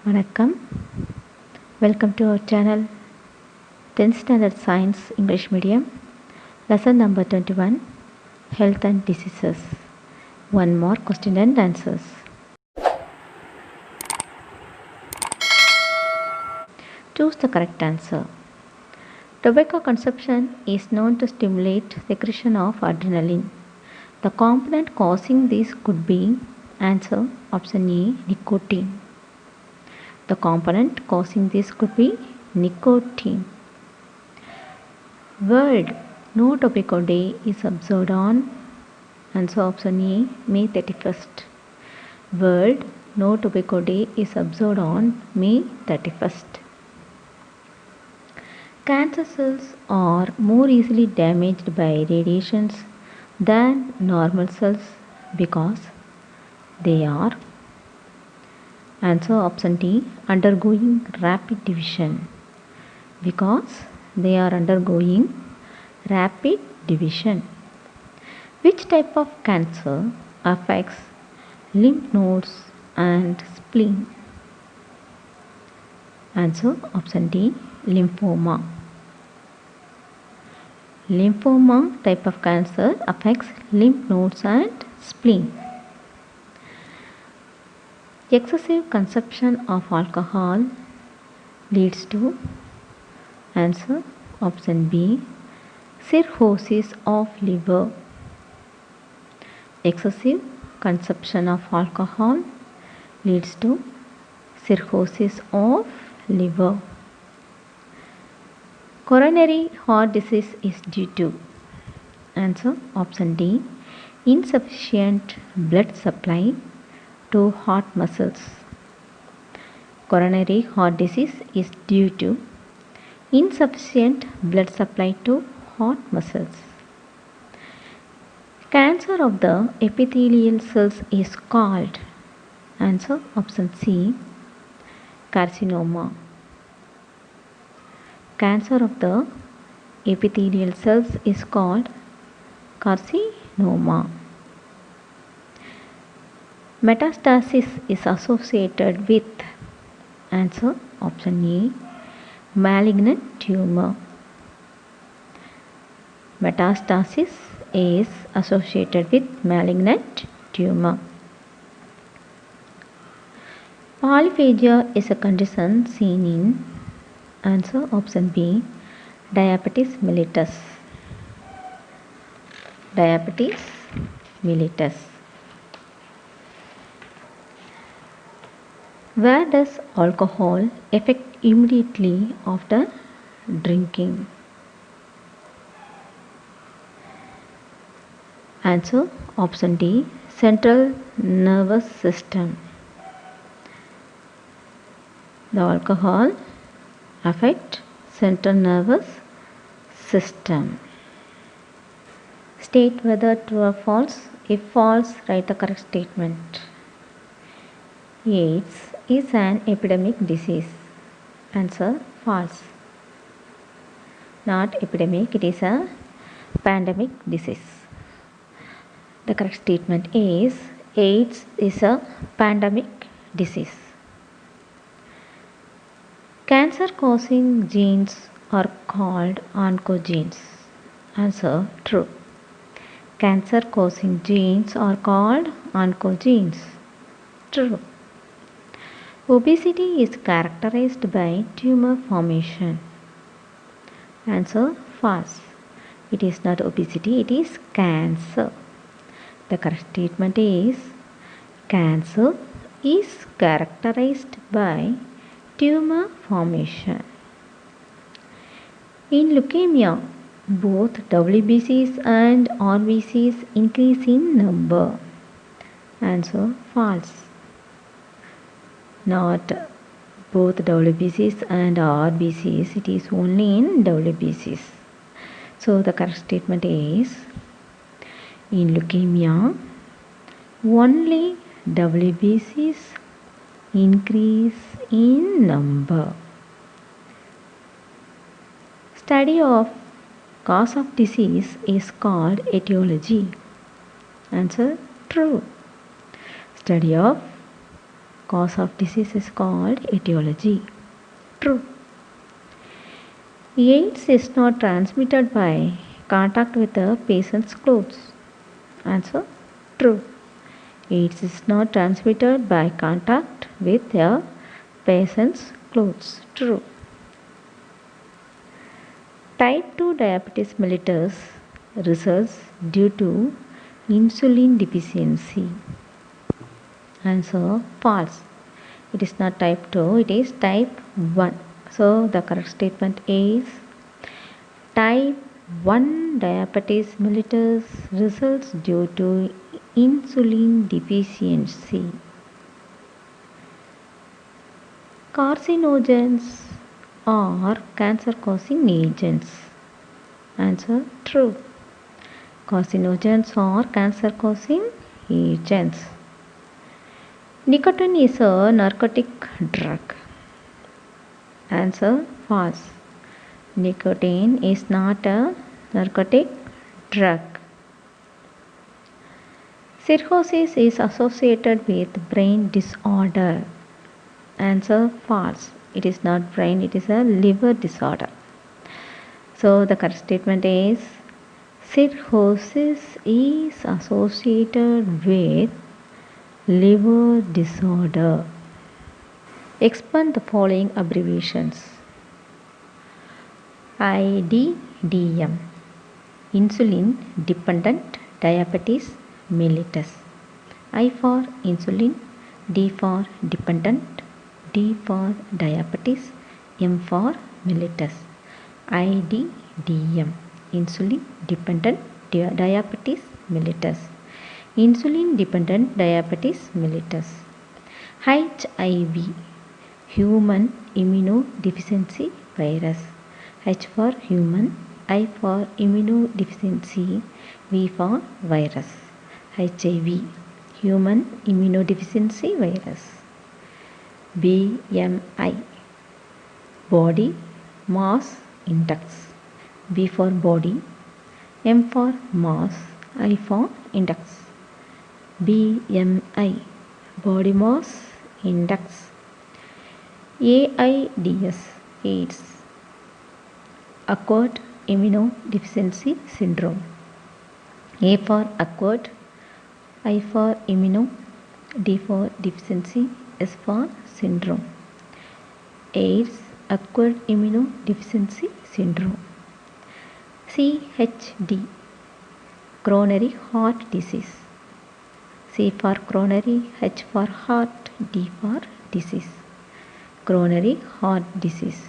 வணக்கம். Welcome to our channel 10th Standard Science English Medium. Lesson number 21, Health and Diseases. One more question and answers. Choose the correct answer. Tobacco consumption is known to stimulate secretion of adrenaline. The component causing this could be answer option A, nicotine. The component causing this could be nicotine. World No Tobacco Day is observed on answer option A, May 31st. World No Tobacco Day is observed on May 31st. Cancer cells are more easily damaged by radiations than normal cells because they are answer option D, undergoing rapid division. Because they are undergoing rapid division. Which type of cancer affects lymph nodes and spleen? Answer option D, lymphoma. Lymphoma type of cancer affects lymph nodes and spleen. Excessive consumption of alcohol leads to answer option B, cirrhosis of liver. Excessive consumption of alcohol leads to cirrhosis of liver. Coronary heart disease is due to answer option D, insufficient blood supply to heart muscles. Coronary heart disease is due to insufficient blood supply to heart muscles. Cancer of the epithelial cells is called answer option C, carcinoma. Cancer of the epithelial cells is called carcinoma. Metastasis is associated with answer option A, malignant tumor. Metastasis is associated with malignant tumor. Polyphagia is a condition seen in answer option B, diabetes mellitus. Diabetes mellitus. Where does alcohol affect immediately after drinking? Answer option D, central nervous system. The alcohol affect central nervous system. State whether true or false. If false, write the correct statement. AIDS is an epidemic disease. Answer false. Not epidemic, it is a pandemic disease. The correct statement is AIDS is a pandemic disease. Cancer causing genes are called oncogenes. Answer true. Cancer causing genes are called oncogenes. True. Obesity is characterized by tumor formation. Answer false. It is not obesity, it is cancer. The correct statement is cancer is characterized by tumor formation. In leukemia, both WBCs and RBCs increase in number. Answer false. Not both WBCs and RBCs, it is only in WBCs. So the correct statement is in leukemia, only WBCs increase in number. Study of cause of disease is called etiology. Answer true. Study of Cause of disease is called etiology. True. AIDS is not transmitted by contact with the patient's clothes. Answer. True. AIDS is not transmitted by contact with a patient's clothes. True. Type 2 diabetes mellitus results due to insulin deficiency. Answer. False. It is not type 2, it is type 1. So the correct statement is type 1 diabetes mellitus results due to insulin deficiency. Carcinogens are cancer causing agents. Answer. True. Carcinogens are cancer causing agents. Nicotine is a narcotic drug. Answer. False. Nicotine is not a narcotic drug. Cirrhosis is associated with brain disorder. Answer. False. It is not brain, it is a liver disorder. So the correct statement is cirrhosis is associated with liver disorder. Expand the following abbreviations. IDDM, insulin dependent diabetes mellitus. I for insulin, D for dependent, D for diabetes, M for mellitus. IDDM, insulin dependent diabetes mellitus. Insulin dependent diabetes mellitus. HIV, human immunodeficiency virus. H for human, I for immunodeficiency, V for virus. HIV, human immunodeficiency virus. BMI, body mass index. B for body, M for mass, I for index. BMI, body mass index. AIDS, AIDS, acquired immunodeficiency syndrome. A for acquired, I for immuno, D for deficiency, S for syndrome. AIDS, acquired immunodeficiency syndrome. CHD, coronary heart disease. C for coronary, H for heart, D for disease. Coronary heart disease.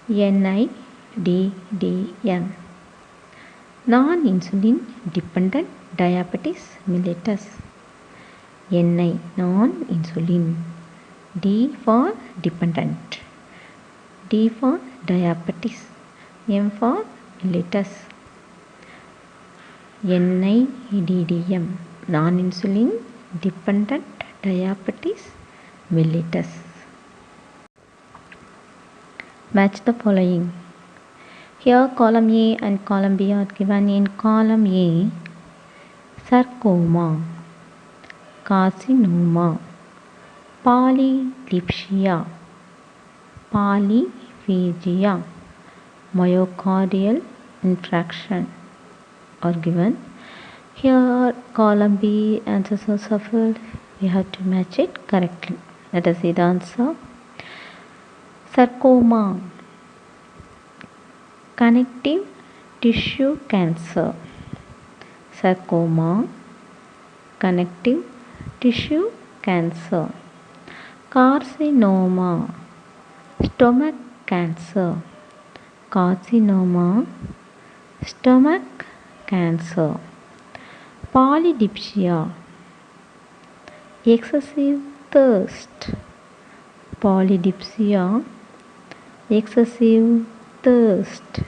NIDDM, non-insulin dependent diabetes mellitus. NI, non-insulin. D for dependent. D for diabetes. M for mellitus. NIDDM, non-insulin dependent diabetes mellitus. Match the following. Here column A and column B are given. In column A, sarcoma, carcinoma, polydipsia, polyphagia, myocardial infarction are given. Here column B answers are shuffled. We have to match it correctly. Let us see the answer. Sarcoma, connective tissue cancer. Sarcoma, connective tissue cancer. Carcinoma, stomach cancer. Carcinoma, stomach cancer. Polydipsia, excessive thirst. Polydipsia, excessive thirst.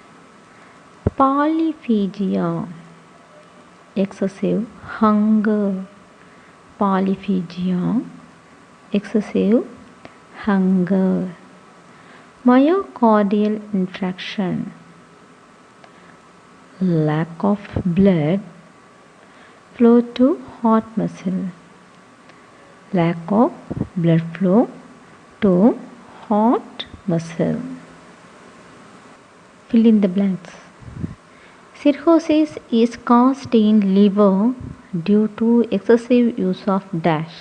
Polyphagia, excessive hunger. Polyphagia, excessive hunger. Myocardial infarction, lack of blood flow to heart muscle. lack of blood flow to heart muscle. Fill in the blanks. Cirrhosis is caused in liver due to excessive use of dash.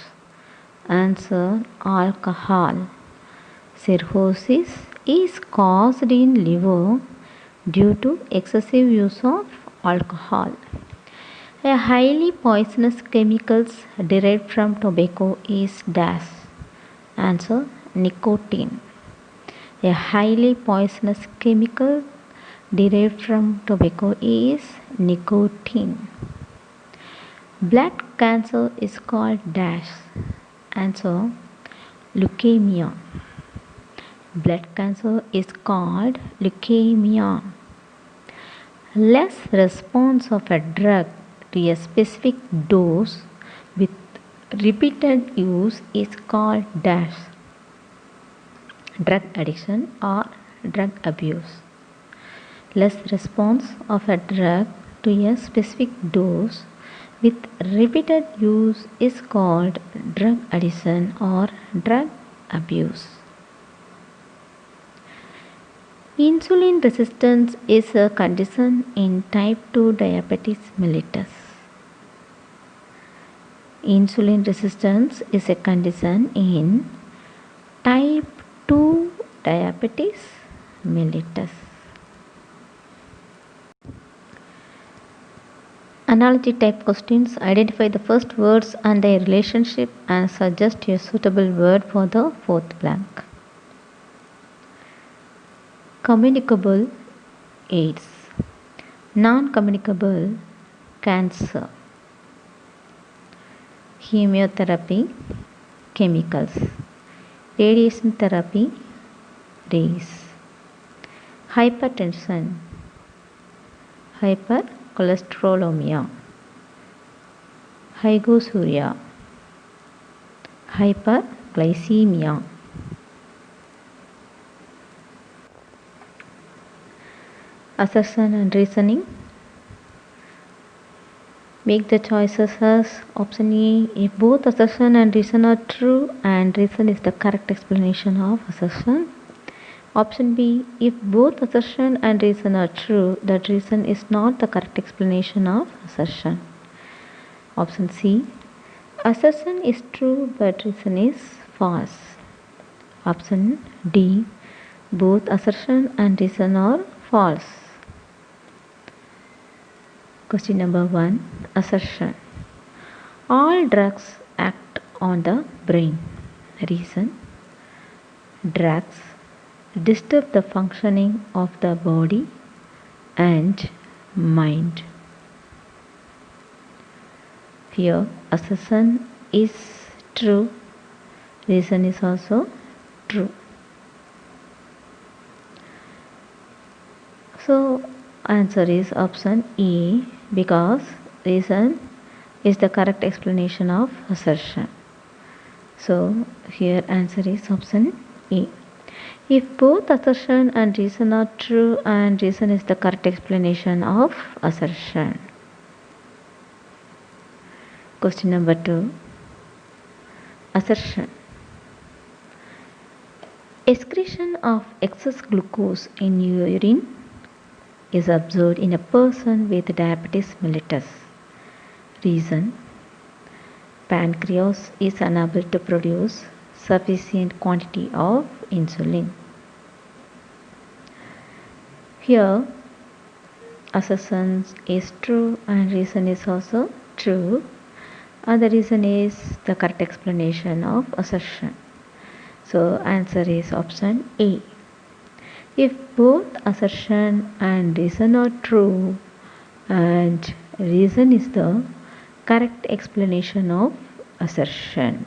Answer: alcohol. Cirrhosis is caused in liver due to excessive use of alcohol. A highly poisonous chemicals derived from tobacco is dash. Answer: nicotine. A highly poisonous chemical derived from tobacco is nicotine. Blood cancer is called dash. Answer: leukemia. Blood cancer is called leukemia. Less response of a drug to a specific dose with repeated use is called dash. Drug addiction or drug abuse. Less response of a drug to a specific dose with repeated use is called drug addiction or drug abuse. Insulin resistance is a condition in type 2 diabetes mellitus. Insulin resistance is a condition in type 2 diabetes mellitus. Analogy type questions. Identify the first words and their relationship and suggest a suitable word for the fourth blank. Communicable, AIDS. Non-communicable, cancer. Chemotherapy, chemicals. Radiation therapy, rays. Hypertension, hypercholesterolemia. Hypoxuria, hyperglycemia. Assertion and reasoning. Make the choices as option A. If both assertion and reason are true and reason is the correct explanation of assertion. Option B. If both assertion and reason are true, that reason is not the correct explanation of assertion. Option C. Assertion is true but reason is false. Option D. Both assertion and reason are false. Question number 1. Assertion. All drugs act on the brain. Reason. Drugs disturb the functioning of the body and mind. Here assertion is true, reason is also true. So answer is option E, because reason is the correct explanation of assertion. So here answer is option E. If both assertion and reason are true and reason is the correct explanation of assertion. Question number 2. Assertion. Excretion of excess glucose in urine is observed in a person with diabetes mellitus. Reason. Pancreas is unable to produce sufficient quantity of insulin. Here assertion is true and reason is also true, and the reason is the correct explanation of assertion. So answer is option A. If both assertion and reason are true and reason is the correct explanation of assertion.